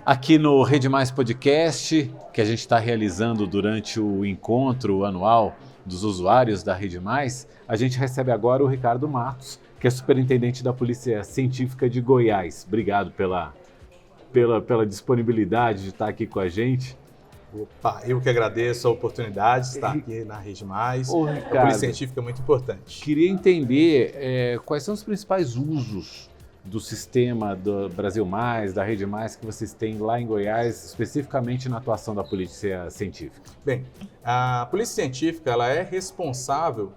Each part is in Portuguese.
Aqui no Rede Mais Podcast, que a gente está realizando durante o encontro anual dos usuários da Rede Mais, a gente recebe agora o Ricardo Matos, que é superintendente da Polícia Científica de Goiás. Obrigado pela disponibilidade de estar aqui com a gente. Opa, eu que agradeço a oportunidade de estar aqui na Rede Mais. Ricardo, a Polícia Científica é muito importante. Queria entender quais são os principais usos do sistema do Brasil Mais, da Rede Mais, que vocês têm lá em Goiás, especificamente na atuação da Polícia Científica. Bem, a Polícia Científica ela é responsável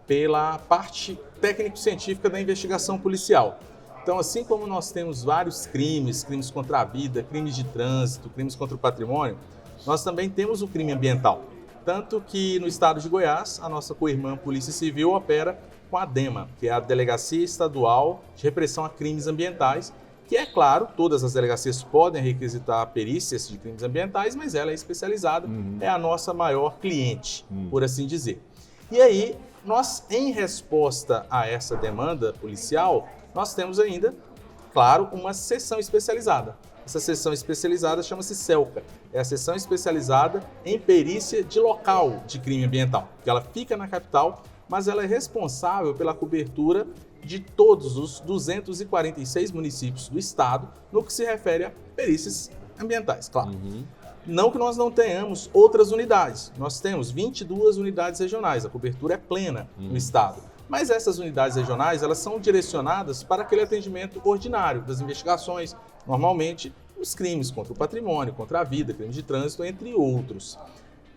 pela parte técnico-científica da investigação policial. Então, assim como nós temos vários crimes contra a vida, crimes de trânsito, crimes contra o patrimônio, nós também temos o crime ambiental. Tanto que no estado de Goiás, a nossa co-irmã Polícia Civil opera com a DEMA, que é a Delegacia Estadual de Repressão a Crimes Ambientais, que é claro, todas as delegacias podem requisitar perícias de crimes ambientais, mas ela é especializada, é a nossa maior cliente, por assim dizer. E aí, nós, em resposta a essa demanda policial, nós temos ainda, claro, uma seção especializada. Essa seção especializada chama-se CELCA, é a seção especializada em perícia de local de crime ambiental, que ela fica na capital, mas ela é responsável pela cobertura de todos os 246 municípios do estado no que se refere a perícias ambientais, claro. Não que nós não tenhamos outras unidades, nós temos 22 unidades regionais, a cobertura é plena no estado. Mas essas unidades regionais, elas são direcionadas para aquele atendimento ordinário das investigações, normalmente os crimes contra o patrimônio, contra a vida, crimes de trânsito, entre outros.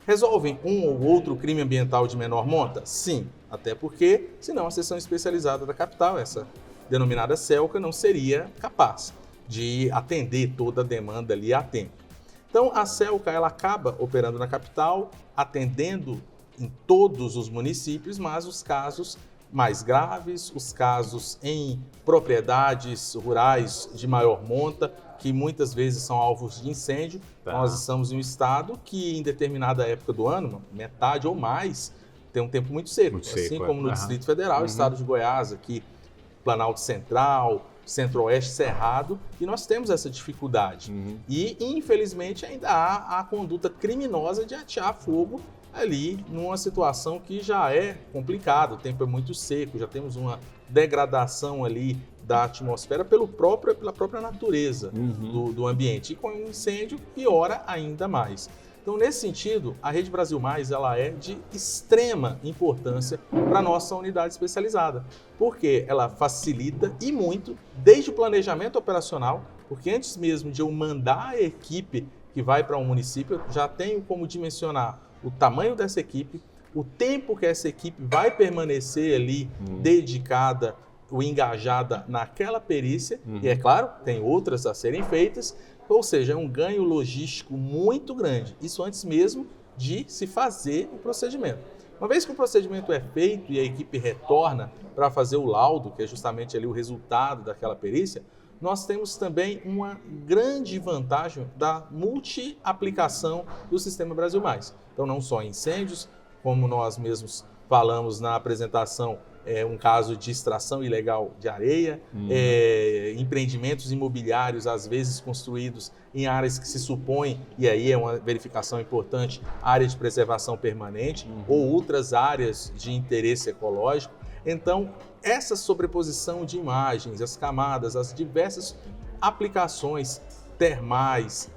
Resolvem um ou outro crime ambiental de menor monta? Sim, até porque, senão a seção especializada da capital, essa denominada CELCA, não seria capaz de atender toda a demanda ali a tempo. Então, a CELCA ela acaba operando na capital, atendendo em todos os municípios, mas os casos mais graves, os casos em propriedades rurais de maior monta, que muitas vezes são alvos de incêndio. Nós estamos em um estado que, em determinada época do ano, metade ou mais, tem um tempo muito seco. Assim como no Distrito Federal, o estado de Goiás, aqui, Planalto Central, Centro-Oeste, Cerrado, e nós temos essa dificuldade. E, infelizmente, ainda há a conduta criminosa de atear fogo ali numa situação que já é complicada, o tempo é muito seco, já temos uma degradação ali da atmosfera pela própria natureza do ambiente. E com o incêndio, piora ainda mais. Então, nesse sentido, a Rede Brasil Mais ela é de extrema importância para a nossa unidade especializada, porque ela facilita e muito, desde o planejamento operacional, porque antes mesmo de eu mandar a equipe que vai para um município, eu já tenho como dimensionar o tamanho dessa equipe, o tempo que essa equipe vai permanecer ali dedicada ou engajada naquela perícia, e é claro, tem outras a serem feitas, ou seja, é um ganho logístico muito grande, isso antes mesmo de se fazer o procedimento. Uma vez que o procedimento é feito e a equipe retorna para fazer o laudo, que é justamente ali o resultado daquela perícia, nós temos também uma grande vantagem da multi-aplicação do Sistema Brasil Mais. Então, não só incêndios, como nós mesmos falamos na apresentação, um caso de extração ilegal de areia, empreendimentos imobiliários, às vezes construídos em áreas que se supõe, e aí é uma verificação importante, área de preservação permanente ou outras áreas de interesse ecológico. Então, essa sobreposição de imagens, as camadas, as diversas aplicações termais,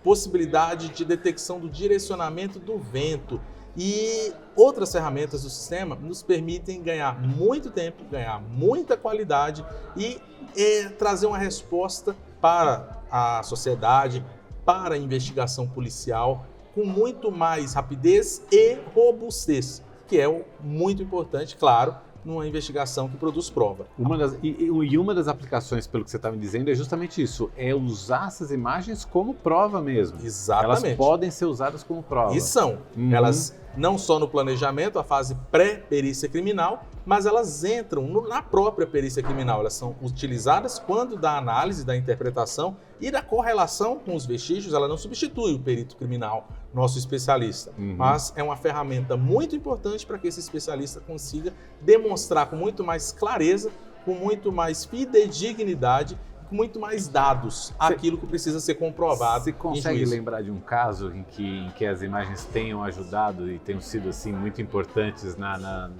possibilidade de detecção do direcionamento do vento e outras ferramentas do sistema nos permitem ganhar muito tempo, ganhar muita qualidade e trazer uma resposta para a sociedade, para a investigação policial com muito mais rapidez e robustez, que é muito importante, claro, numa investigação que produz prova. Uma das aplicações, pelo que você está me dizendo, é justamente isso, é usar essas imagens como prova mesmo. Exatamente. Elas podem ser usadas como prova. E são. Elas não só no planejamento, a fase pré-perícia criminal, mas elas entram na própria perícia criminal. Elas são utilizadas quando da análise, da interpretação e da correlação com os vestígios. Ela não substitui o perito criminal, nosso especialista, mas é uma ferramenta muito importante para que esse especialista consiga demonstrar com muito mais clareza, com muito mais fidedignidade muito mais dados àquilo que precisa ser comprovado. Você consegue lembrar de um caso em que as imagens tenham ajudado e tenham sido assim muito importantes na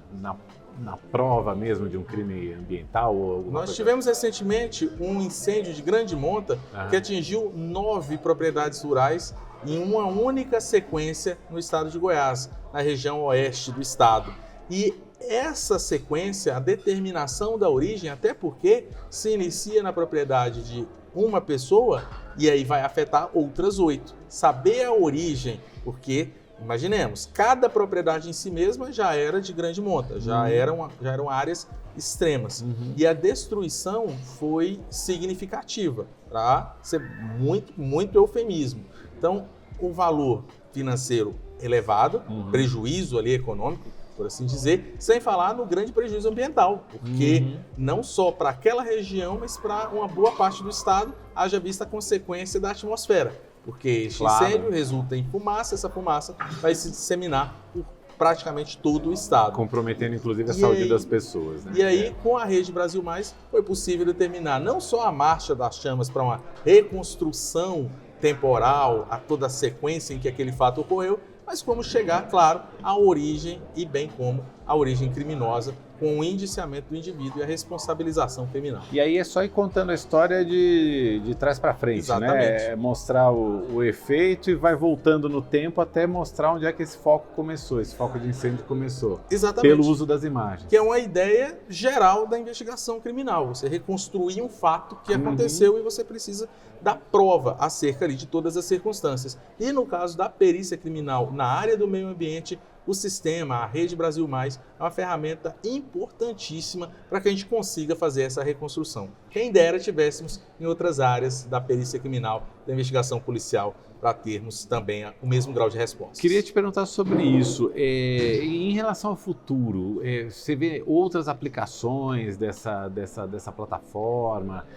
prova mesmo de um crime ambiental? Nós tivemos recentemente um incêndio de grande monta que atingiu 9 propriedades rurais em uma única sequência no estado de Goiás, na região oeste do estado. E essa sequência, a determinação da origem, até porque se inicia na propriedade de uma pessoa e aí vai afetar outras 8. Saber a origem, porque, imaginemos, cada propriedade em si mesma já era de grande monta, já eram áreas extremas. E a destruição foi significativa, para ser muito eufemismo. Então, o valor financeiro elevado, prejuízo ali econômico, por assim dizer, sem falar no grande prejuízo ambiental, porque não só para aquela região, mas para uma boa parte do estado, haja vista a consequência da atmosfera, porque este incêndio resulta em fumaça, essa fumaça vai se disseminar por praticamente todo o estado. Comprometendo inclusive a saúde das pessoas. Né? E aí, com a Rede Brasil Mais, foi possível determinar não só a marcha das chamas para uma reconstrução temporal, a toda a sequência em que aquele fato ocorreu, mas como chegar, claro, à origem e bem como a origem criminosa, com o indiciamento do indivíduo e a responsabilização criminal. E aí é só ir contando a história de trás para frente, exatamente, né? Mostrar o efeito e vai voltando no tempo até mostrar onde é que esse foco começou, esse foco de incêndio começou. Exatamente. Pelo uso das imagens. Que é uma ideia geral da investigação criminal. Você reconstruir um fato que aconteceu e você precisa da prova acerca ali de todas as circunstâncias. E no caso da perícia criminal na área do meio ambiente, o sistema, a Rede Brasil Mais, é uma ferramenta importantíssima para que a gente consiga fazer essa reconstrução. Quem dera tivéssemos em outras áreas da perícia criminal, da investigação policial, para termos também o mesmo grau de resposta. Queria te perguntar sobre isso. Em relação ao futuro, você vê outras aplicações dessa plataforma?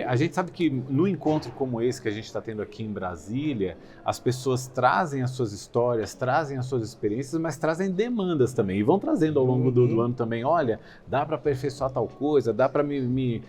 A gente sabe que no encontro como esse que a gente está tendo aqui em Brasília, as pessoas trazem as suas histórias, trazem as suas experiências, mas trazem demandas também. E vão trazendo ao longo do ano também, olha, dá para aperfeiçoar tal coisa, dá para me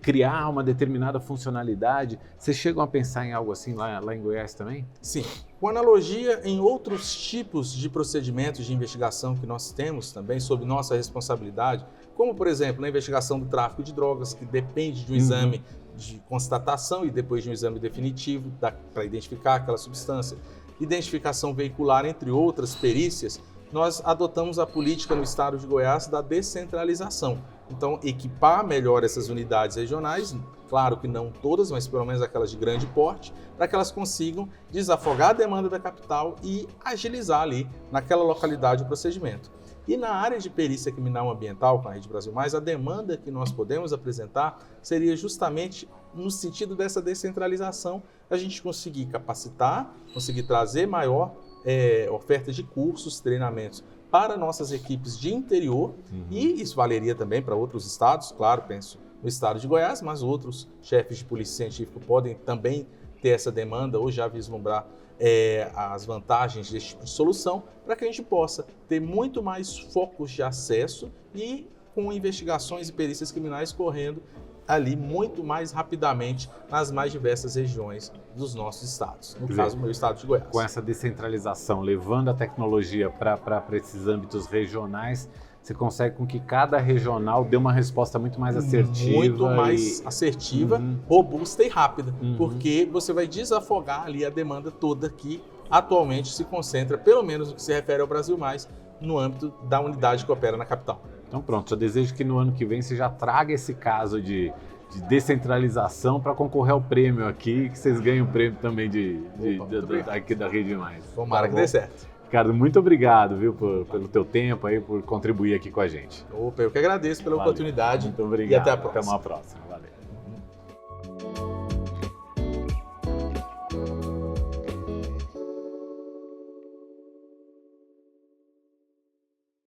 criar uma determinada funcionalidade. Vocês chegam a pensar em algo assim lá em Goiás também? Sim. Com analogia em outros tipos de procedimentos de investigação que nós temos também sob nossa responsabilidade, como por exemplo na investigação do tráfico de drogas, que depende de um exame de constatação e depois de um exame definitivo para identificar aquela substância, identificação veicular, entre outras perícias, nós adotamos a política no estado de Goiás da descentralização. Então, equipar melhor essas unidades regionais, claro que não todas, mas pelo menos aquelas de grande porte, para que elas consigam desafogar a demanda da capital e agilizar ali naquela localidade o procedimento. E na área de perícia criminal ambiental, com a Rede Brasil Mais, a demanda que nós podemos apresentar seria justamente no sentido dessa descentralização, a gente conseguir capacitar, conseguir trazer maior oferta de cursos, treinamentos para nossas equipes de interior, e isso valeria também para outros estados, claro, penso no estado de Goiás, mas outros chefes de polícia científica podem também ter essa demanda ou já vislumbrar as vantagens desse tipo de solução, para que a gente possa ter muito mais focos de acesso e com investigações e perícias criminais correndo ali muito mais rapidamente nas mais diversas regiões dos nossos estados, no caso, o meu estado de Goiás. Com essa descentralização, levando a tecnologia para esses âmbitos regionais, você consegue com que cada regional dê uma resposta muito mais assertiva. Muito mais assertiva, robusta e rápida, porque você vai desafogar ali a demanda toda que atualmente se concentra, pelo menos no que se refere ao Brasil Mais, no âmbito da unidade que opera na capital. Então pronto, eu desejo que no ano que vem você já traga esse caso de descentralização para concorrer ao prêmio aqui, que vocês ganhem o prêmio também aqui da Rede Mais. Tomara que dê certo. Ricardo, muito obrigado, viu, pelo teu tempo aí, por contribuir aqui com a gente. Opa, eu que agradeço pela oportunidade. Muito obrigado. E até a próxima. Até uma próxima.